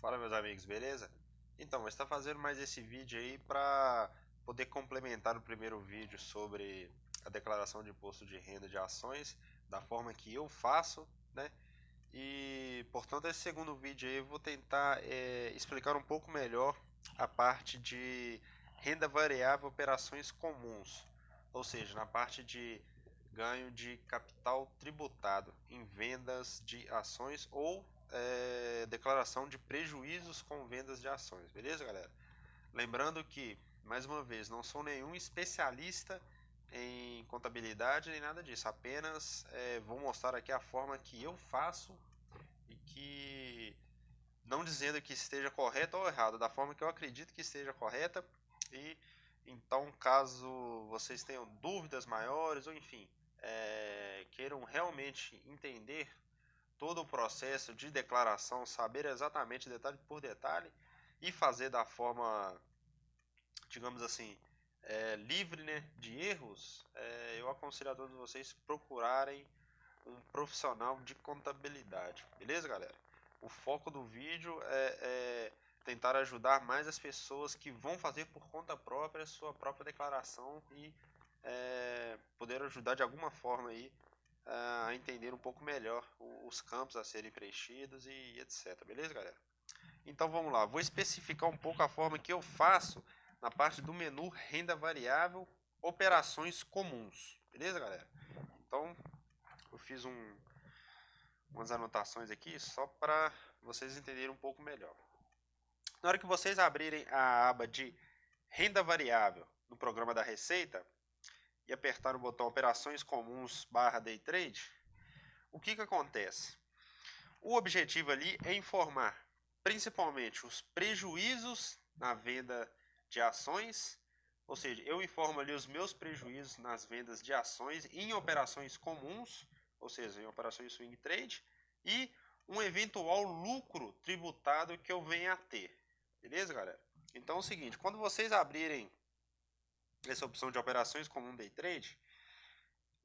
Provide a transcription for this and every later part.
Fala, meus amigos, beleza? Então, eu estou fazendo mais esse vídeo aí para poder complementar o primeiro vídeo sobre a declaração de imposto de renda de ações, da forma que eu faço, né? E, portanto, esse segundo vídeo aí eu vou tentar explicar um pouco melhor a parte de renda variável operações comuns, ou seja, na parte de ganho de capital tributado em vendas de ações ou declaração de prejuízos com vendas de ações, beleza, galera? Lembrando que, mais uma vez, não sou nenhum especialista em contabilidade nem nada disso, apenas vou mostrar aqui a forma que eu faço e que, não dizendo que esteja correta ou errada, da forma que eu acredito que esteja correta. E então, caso vocês tenham dúvidas maiores ou enfim, queiram realmente entender todo o processo de declaração, saber exatamente detalhe por detalhe e fazer da forma, digamos assim, livre, né, de erros, eu aconselho a todos vocês procurarem um profissional de contabilidade, beleza, galera? O foco do vídeo é tentar ajudar mais as pessoas que vão fazer por conta própria sua própria declaração e poder ajudar de alguma forma aí a entender um pouco melhor os campos a serem preenchidos e etc. Beleza, galera? Então vamos lá, vou especificar um pouco a forma que eu faço na parte do menu renda variável, operações comuns. Beleza, galera? Então eu fiz umas anotações aqui só para vocês entenderem um pouco melhor. Na hora que vocês abrirem a aba de renda variável no programa da Receita e apertar o botão operações comuns / day trade, o que acontece? O objetivo ali é informar principalmente os prejuízos na venda de ações, ou seja, eu informo ali os meus prejuízos nas vendas de ações em operações comuns, ou seja, em operações swing trade, e um eventual lucro tributado que eu venha a ter. Beleza, galera? Então é o seguinte, quando vocês abrirem essa opção de operações comum day trade,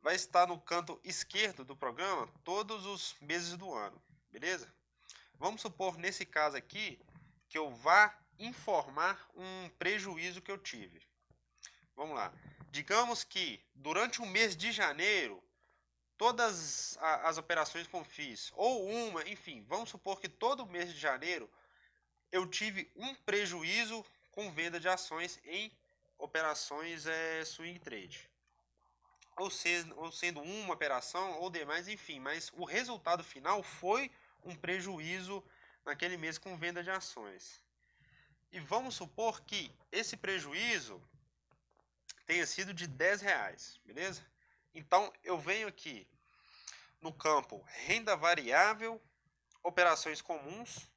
vai estar no canto esquerdo do programa todos os meses do ano, beleza? Vamos supor nesse caso aqui que eu vá informar um prejuízo que eu tive. Vamos lá. Digamos que durante o mês de janeiro, todas as operações que eu fiz, ou uma, enfim, vamos supor que todo mês de janeiro eu tive um prejuízo com venda de ações em operações swing trade. Ou sendo uma operação ou demais, enfim, mas o resultado final foi um prejuízo naquele mês com venda de ações. E vamos supor que esse prejuízo tenha sido de R$10, beleza? Então eu venho aqui no campo renda variável, operações comuns,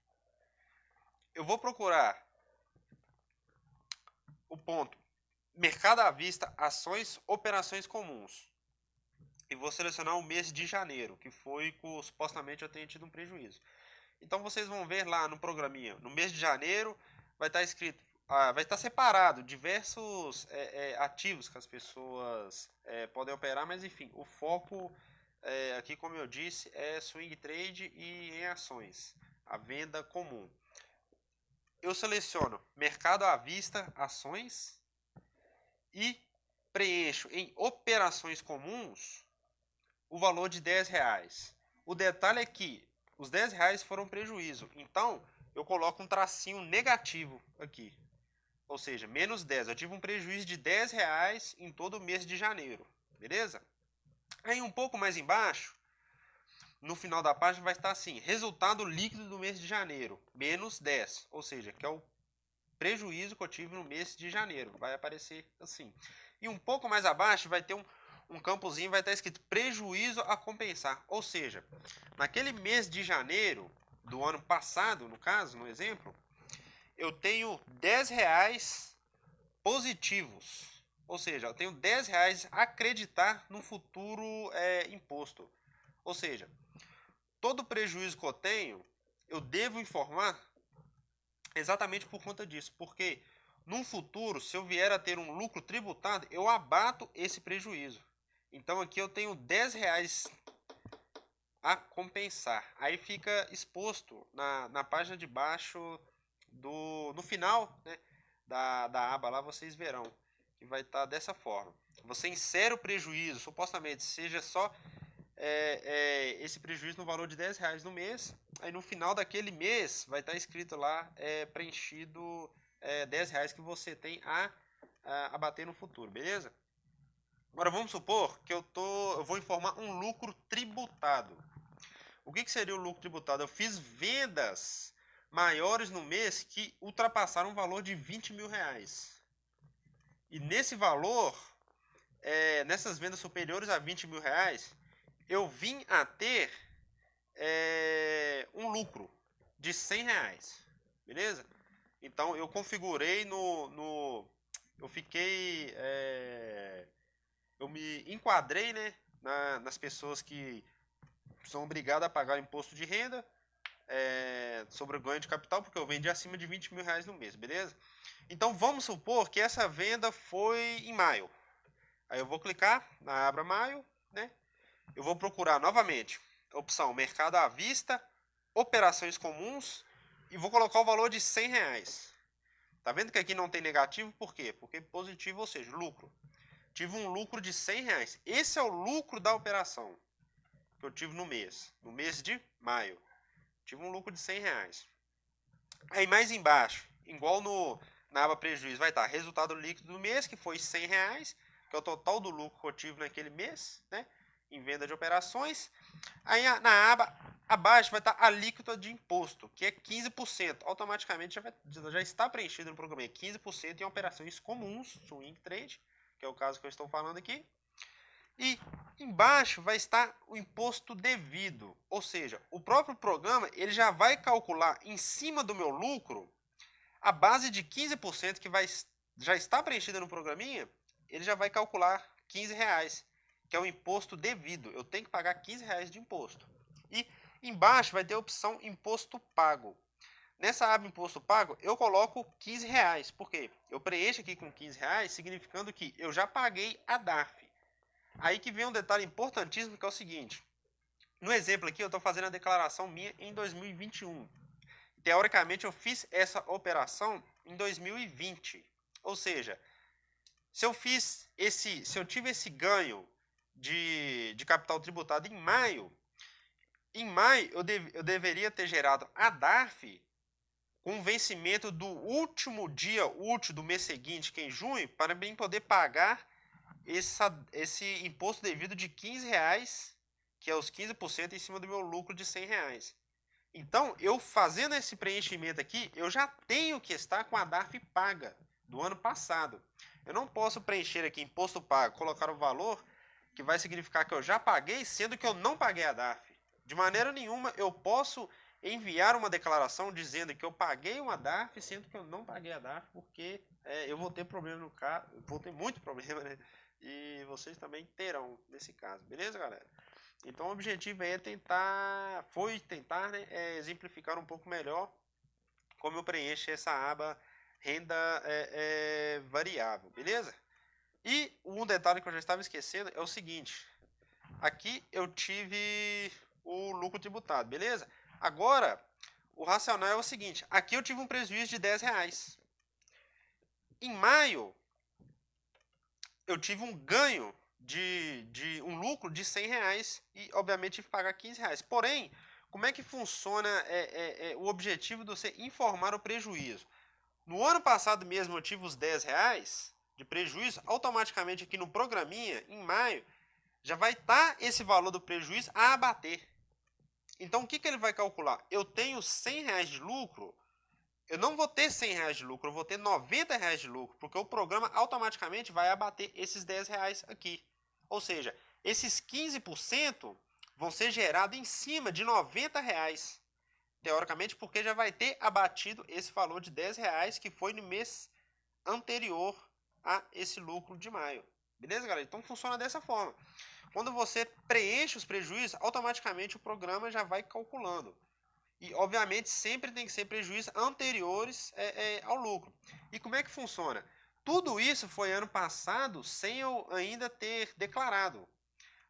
eu vou procurar o ponto mercado à vista, ações, operações comuns. E vou selecionar o mês de janeiro, que foi que supostamente eu tenha tido um prejuízo. Então vocês vão ver lá no programinha, no mês de janeiro vai estar escrito, vai estar separado diversos ativos que as pessoas podem operar, mas enfim, o foco aqui, como eu disse, é swing trade e em ações, a venda comum. Eu seleciono mercado à vista, ações e preencho em operações comuns o valor de R$10. O detalhe é que os R$10 foram prejuízo, então eu coloco um tracinho negativo aqui, ou seja, menos 10. Eu tive um prejuízo de R$10 em todo o mês de janeiro, beleza? Aí um pouco mais embaixo, no final da página vai estar assim, resultado líquido do mês de janeiro, menos 10, ou seja, que é o prejuízo que eu tive no mês de janeiro, vai aparecer assim. E um pouco mais abaixo vai ter um campozinho, vai estar escrito prejuízo a compensar, ou seja, naquele mês de janeiro do ano passado, no caso, no exemplo, eu tenho R$10 positivos, ou seja, eu tenho R$10 a acreditar no futuro imposto, ou seja, todo prejuízo que eu devo informar exatamente por conta disso, porque no futuro, se eu vier a ter um lucro tributado, eu abato esse prejuízo. Então aqui eu tenho R$10 a compensar. Aí fica exposto na página de baixo, no final, né, da aba lá, vocês verão que vai estar dessa forma. Você insere o prejuízo, supostamente seja só esse prejuízo no valor de R$10 no mês. Aí no final daquele mês vai estar escrito lá, preenchido R$10 que você tem a bater no futuro, beleza? Agora vamos supor que eu vou informar um lucro tributado. O que seria o lucro tributado? Eu fiz vendas maiores no mês que ultrapassaram o valor de R$20.000. E nesse valor, nessas vendas superiores a R$20.000, eu vim a ter um lucro de R$100, beleza? Então eu configurei eu fiquei, eu me enquadrei, né, nas pessoas que são obrigadas a pagar imposto de renda sobre o ganho de capital, porque eu vendi acima de R$20.000 no mês, beleza? Então vamos supor que essa venda foi em maio. Aí eu vou clicar na aba maio, né? Eu vou procurar novamente a opção mercado à vista, operações comuns, e vou colocar o valor de R$100. Tá vendo que aqui não tem negativo? Por quê? Porque positivo, ou seja, lucro. Tive um lucro de R$100. Esse é o lucro da operação que eu tive no mês de maio. Tive um lucro de R$100. Aí mais embaixo, igual na aba prejuízo, vai estar resultado líquido do mês, que foi R$100, que é o total do lucro que eu tive naquele mês, né, em venda de operações. Aí na aba abaixo vai estar a alíquota de imposto, que é 15%. Automaticamente já está preenchido no programa, 15% em operações comuns, swing trade, que é o caso que eu estou falando aqui. E embaixo vai estar o imposto devido, ou seja, o próprio programa ele já vai calcular em cima do meu lucro a base de 15% que já está preenchida no programinha, ele já vai calcular R$15, que é o imposto devido. Eu tenho que pagar R$15 de imposto. E embaixo vai ter a opção imposto pago. Nessa aba imposto pago, eu coloco R$15. Por quê? Eu preencho aqui com R$15, significando que eu já paguei a DARF. Aí que vem um detalhe importantíssimo, que é o seguinte. No exemplo aqui, eu estou fazendo a declaração minha em 2021. Teoricamente, eu fiz essa operação em 2020. Ou seja, se eu tive esse ganho de capital tributado em maio eu deveria ter gerado a DARF com o vencimento do último dia útil do mês seguinte, que é em junho, para mim poder pagar esse imposto devido de R$15, que é os 15% em cima do meu lucro de R$100. Então, eu fazendo esse preenchimento aqui, eu já tenho que estar com a DARF paga do ano passado. Eu não posso preencher aqui imposto pago, colocar o valor que vai significar que eu já paguei, sendo que eu não paguei a DARF. De maneira nenhuma eu posso enviar uma declaração dizendo que eu paguei uma DARF, sendo que eu não paguei a DARF, porque eu vou ter problema no caso, vou ter muito problema, né? E vocês também terão nesse caso, beleza, galera? Então o objetivo é tentar, né, exemplificar um pouco melhor como eu preencho essa aba renda variável, beleza? E um detalhe que eu já estava esquecendo é o seguinte, aqui eu tive o lucro tributado, beleza? Agora, o racional é o seguinte, aqui eu tive um prejuízo de R$10. Em maio, eu tive um ganho de um lucro de R$100 e, obviamente, tive que pagar R$15. Porém, como é que funciona o objetivo de você informar o prejuízo? No ano passado mesmo eu tive os R$10 de prejuízo, automaticamente aqui no programinha, em maio, já vai estar esse valor do prejuízo a abater. Então, o que ele vai calcular? Eu tenho R$100 de lucro, eu não vou ter R$100 de lucro, eu vou ter R$90 de lucro, porque o programa automaticamente vai abater esses R$10 aqui. Ou seja, esses 15% vão ser gerados em cima de R$90, teoricamente, porque já vai ter abatido esse valor de R$10 que foi no mês anterior a esse lucro de maio. Beleza, galera? Então funciona dessa forma. Quando você preenche os prejuízos, automaticamente o programa já vai calculando. E, obviamente, sempre tem que ser prejuízos anteriores ao lucro. E como é que funciona? Tudo isso foi ano passado sem eu ainda ter declarado.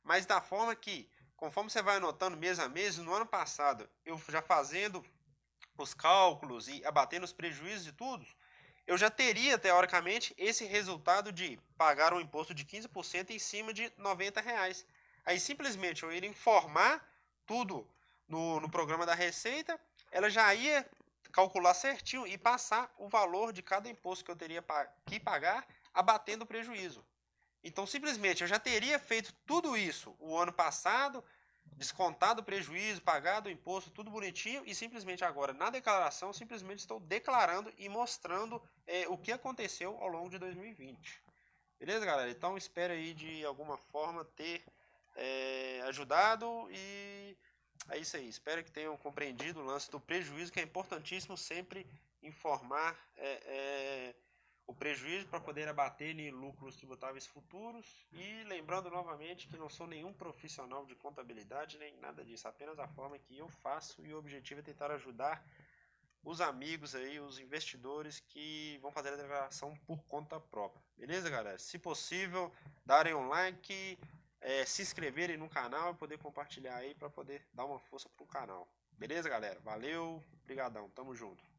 Mas da forma que, conforme você vai anotando mês a mês, no ano passado, eu já fazendo os cálculos e abatendo os prejuízos e tudo, eu já teria, teoricamente, esse resultado de pagar um imposto de 15% em cima de R$ 90. Aí, simplesmente, eu iria informar tudo no programa da Receita, ela já ia calcular certinho e passar o valor de cada imposto que eu teria que pagar, abatendo o prejuízo. Então, simplesmente, eu já teria feito tudo isso o ano passado, descontado o prejuízo, pagado o imposto, tudo bonitinho, e simplesmente agora, na declaração, simplesmente estou declarando e mostrando o que aconteceu ao longo de 2020. Beleza, galera? Então, espero aí, de alguma forma, ter ajudado, e é isso aí. Espero que tenham compreendido o lance do prejuízo, que é importantíssimo sempre informar o prejuízo para poder abater em lucros tributáveis futuros. E lembrando novamente que não sou nenhum profissional de contabilidade nem nada disso, apenas a forma que eu faço, e o objetivo é tentar ajudar os amigos aí, os investidores que vão fazer a declaração por conta própria. Beleza, galera? Se possível, darem um like, se inscreverem no canal e poder compartilhar aí para poder dar uma força pro canal. Beleza, galera? Valeu, brigadão, tamo junto.